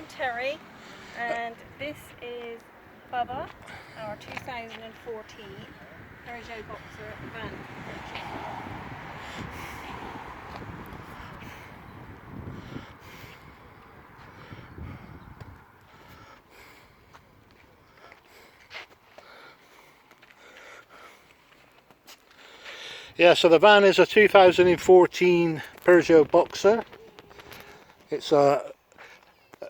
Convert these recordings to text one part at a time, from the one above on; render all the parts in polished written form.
I'm Terry, and this is Bubba, our 2014 Peugeot Boxer van. Yeah, so the van is a 2014 Peugeot Boxer. It's a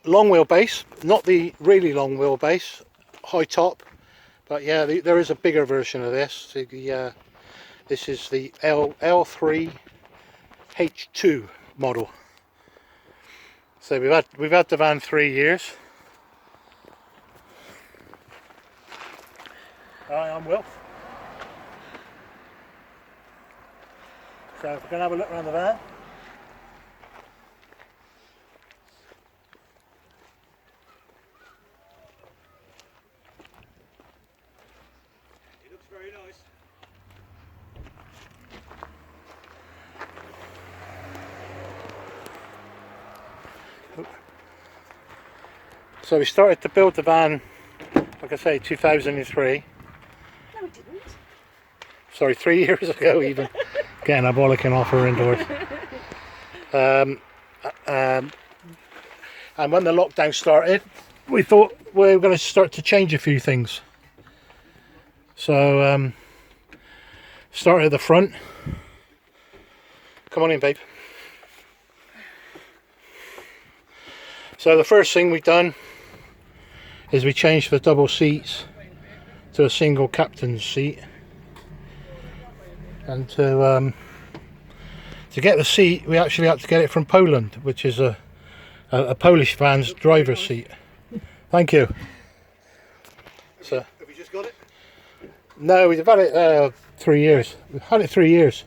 long wheelbase, not the really long wheelbase, high top, but yeah, there is a bigger version of this. This is the L3 H2 model. So we've had the van 3 years. Hi, I'm Wilf. So if we can have a look around the van. It looks very nice. So we started to build the van, like I say, 2003. No, we didn't. Sorry, 3 years ago even. Getting a bollocking off her indoors. And when the lockdown started, we thought we were going to start to change a few things. So, started at the front. Come on in, babe. So the first thing we've done is we changed the double seats to a single captain's seat. And to get the seat, we actually had to get it from Poland, which is a Polish van's driver's seat. Thank you. So, Have you just got it? no, we've had it 3 years. We've had it 3 years.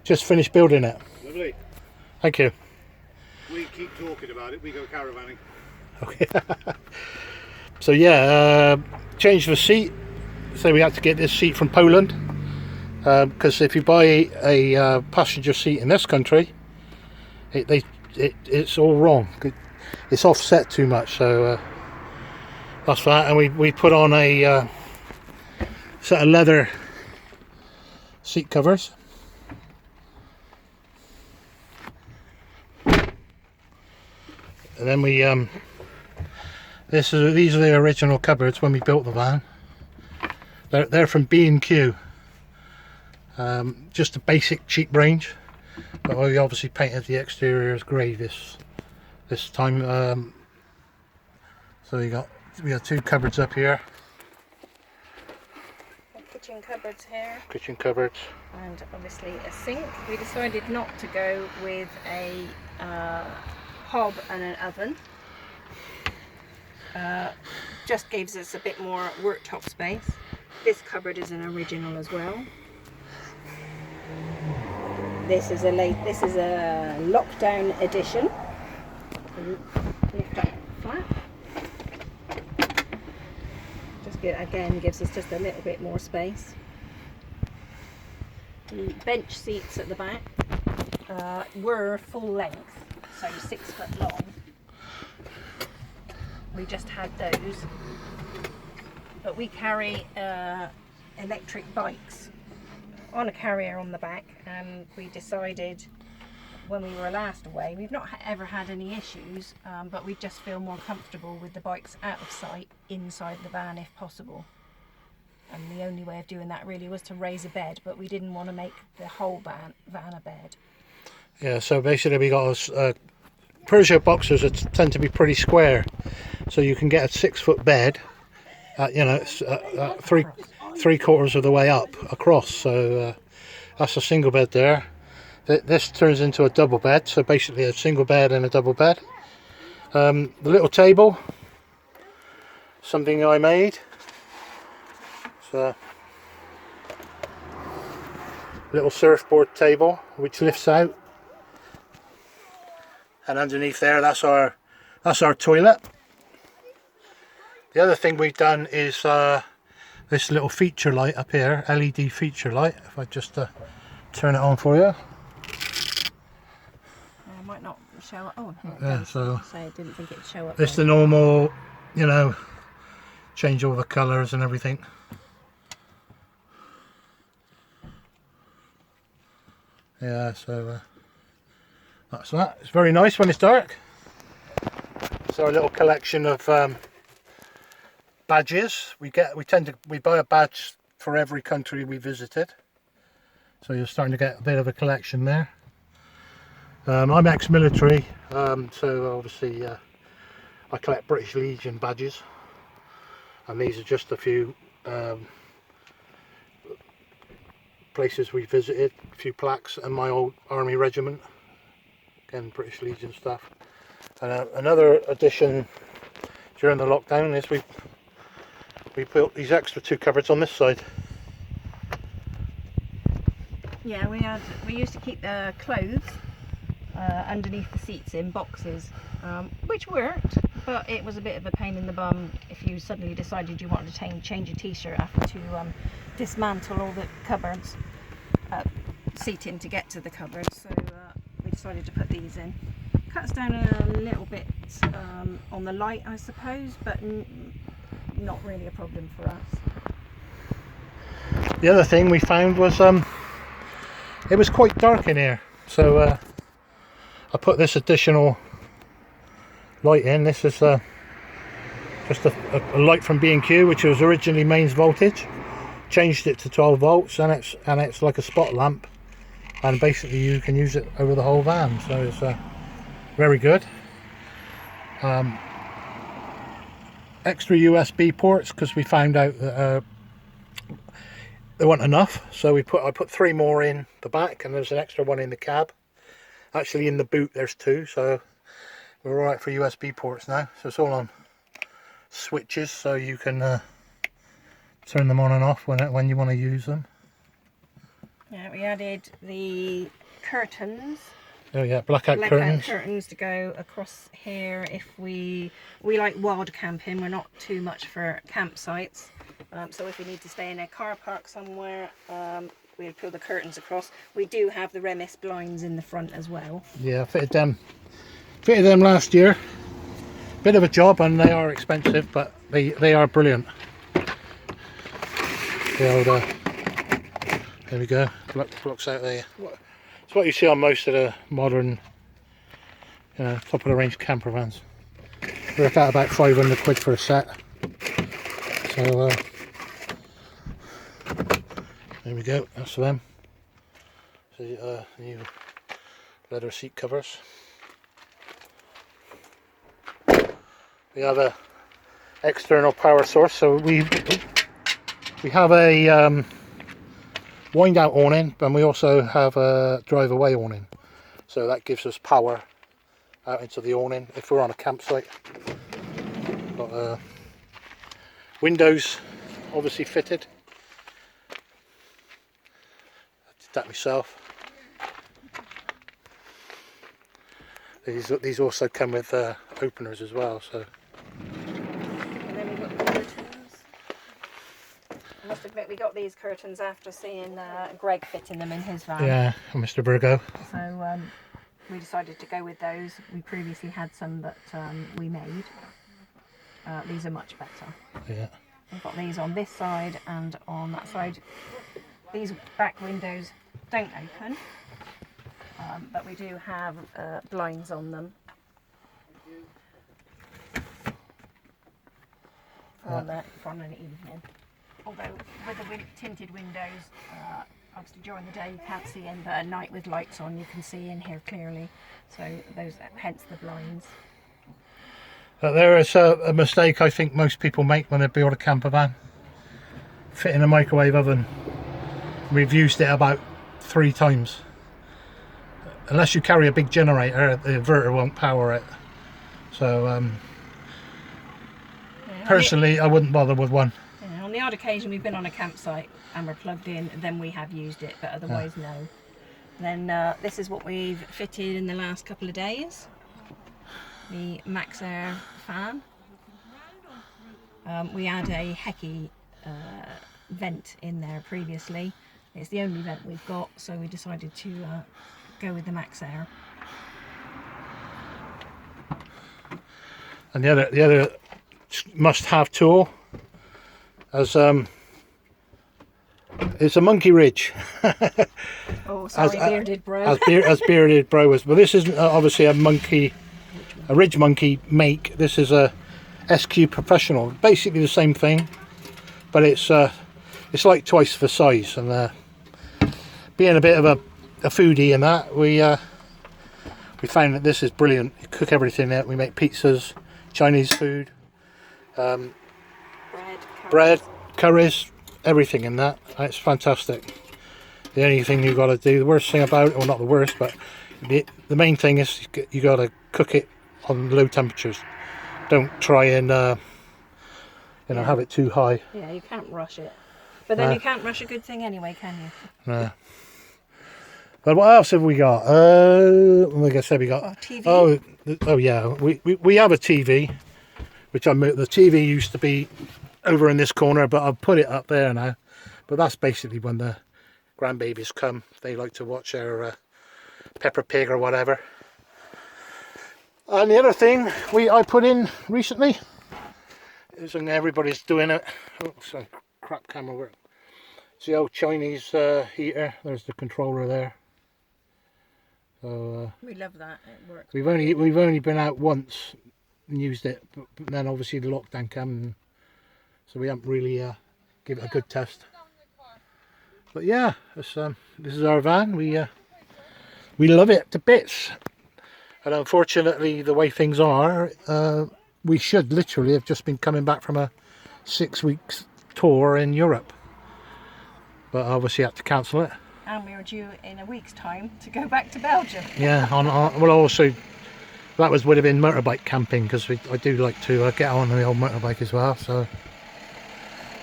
Just finished building it. Lovely. Thank you. We keep talking about it, we go caravanning. Okay. So yeah, changed the seat. So we had to get this seat from Poland. Because if you buy a passenger seat in this country, it's all wrong. It's offset too much, so that's that. And we put on a set of leather seat covers. And then these are the original cupboards when we built the van. They're from B&Q. Just a basic cheap range, but we obviously painted the exteriors grey this time. So we got two cupboards up here. Kitchen cupboards here, Kitchen cupboards. and obviously a sink. We decided not to go with a hob and an oven. Just gives us a bit more worktop space. This cupboard is an original as well. This is a lockdown edition. Lift up flap. Again gives us just a little bit more space. The bench seats at the back were full length, so 6 foot long. We just had those, but we carry electric bikes on a carrier on the back, and we decided when we were last away, we've not ever had any issues, but we just feel more comfortable with the bikes out of sight inside the van if possible. And the only way of doing that really was to raise a bed, but we didn't want to make the whole van a bed. Yeah, so basically we got Peugeot Boxers that tend to be pretty square, so you can get a 6 foot bed it's three quarters of the way up across. So that's a single bed there. This turns into a double bed, so basically a single bed and a double bed. The little table, something I made. So little surfboard table which lifts out, and underneath there that's our toilet. The other thing we've done is this little feature light up here, LED feature light. If I just turn it on for you. I might not show up. Oh, here it Yeah, goes. so I didn't think it'd show up. it's the there. normal, you know, change all the colours and everything. Yeah, so that's that. It's very nice when it's dark. It's our little collection of badges. We buy a badge for every country we visited. So you're starting to get a bit of a collection there. I'm ex-military, so obviously I collect British Legion badges, and these are just a few places we visited, a few plaques, and my old army regiment, again British Legion stuff. And another addition during the lockdown is we built these extra 2 cupboards on this side. Yeah, we used to keep the clothes underneath the seats in boxes, which worked, but it was a bit of a pain in the bum if you suddenly decided you wanted to change a t-shirt after to dismantle all the cupboards, seating to get to the cupboards. So we decided to put these in. Cuts down a little bit on the light, I suppose, but not really a problem for us. The other thing we found was it was quite dark in here, so I put this additional light in. This is just a light from B&Q, which was originally mains voltage. Changed it to 12 volts, and it's like a spot lamp, and basically you can use it over the whole van. So it's very good. Extra USB ports, because we found out that there weren't enough, so I put 3 more in the back, and there's an extra one in the cab. Actually in the boot there's 2, so we're alright for USB ports now. So it's all on switches, so you can turn them on and off when you want to use them. Yeah, we added the curtains. Oh yeah, blackout curtains. Curtains to go across here if we like wild camping. We're not too much for campsites, so if we need to stay in a car park somewhere, we'll pull the curtains across. We do have the Remis blinds in the front as well. Yeah, fitted them last year. Bit of a job, and they are expensive, but they are brilliant. The old, there we go, blocks out there. It's what you see on most of the modern, top of the range camper vans. Work out about 500 quid for a set. So there we go, that's for them. So new leather seat covers. We have a external power source, so we have a wind out awning, and we also have a drive away awning, so that gives us power out into the awning if we're on a campsite. Got windows obviously fitted. I did that myself. These also come with openers as well, so. And then we've got the curtains. I must admit, we got these curtains after seeing Greg fitting them in his van. Yeah, Mr. Virgo. So we decided to go with those. We previously had some that we made. These are much better. Yeah. We've got these on this side and on that side. These back windows don't open, but we do have blinds on them. For an evening. Although with the tinted windows, obviously during the day you can't see in, but at night with lights on you can see in here clearly. So hence the blinds. There is a mistake I think most people make when they build a camper van. Fitting a microwave oven. We've used it about 3 times. Unless you carry a big generator, the inverter won't power it. So personally, I wouldn't bother with one. Yeah, on the odd occasion we've been on a campsite and we're plugged in, then we have used it, but otherwise no. Then this is what we've fitted in the last couple of days. The Max Air fan. We had a Hecky vent in there previously. It's the only vent we've got, so we decided to go with the Max Air. And the other must-have tool as it's a monkey ridge. Oh, sorry, bearded bro. as bearded bro was. But this isn't obviously a ridge monkey make. This is a SQ Professional. Basically the same thing, but it's like twice the size. And being a bit of a foodie in that, we found that this is brilliant. You cook everything out. We make pizzas, Chinese food, bread, curries, everything in that. It's fantastic. The only thing you got to do, the worst thing about it, well, not the worst, but the main thing is you got to cook it on low temperatures. Don't try and have it too high. Yeah, you can't rush it. But then you can't rush a good thing anyway, can you? No. But what else have we got? Like I said, we got TV. Oh yeah, we have a TV, which the TV used to be over in this corner, but I've put it up there now. But that's basically when the grandbabies come. They like to watch our Peppa Pig or whatever. And the other thing I put in recently is, and everybody's doing it. Oh, sorry, crap camera work. It's the old Chinese heater. There's the controller there. So we love that. It works. We've only been out once and used it, but then obviously the lockdown came, so we haven't really give it a good test. But yeah, this is our van. We love it to bits. And unfortunately, the way things are, we should literally have just been coming back from a 6 weeks tour in Europe, but obviously had to cancel it. And we were due in a week's time to go back to Belgium. Yeah, well, also that would have been motorbike camping, because I do like to get on the old motorbike as well. So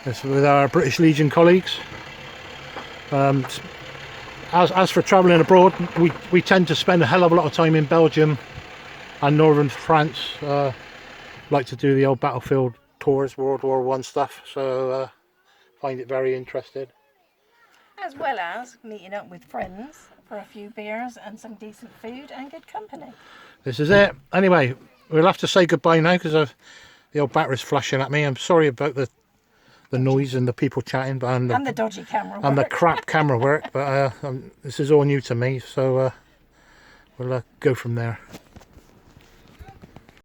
it's with our British Legion colleagues. As for travelling abroad, we tend to spend a hell of a lot of time in Belgium and northern France. Like to do the old battlefield tours, World War One stuff. So find it very interesting. As well as meeting up with friends for a few beers and some decent food and good company. This is it. Anyway, we'll have to say goodbye now, because the old battery's flashing at me. I'm sorry about the noise and the people chatting, but and the dodgy camera work. And the crap camera work. But this is all new to me, so we'll go from there.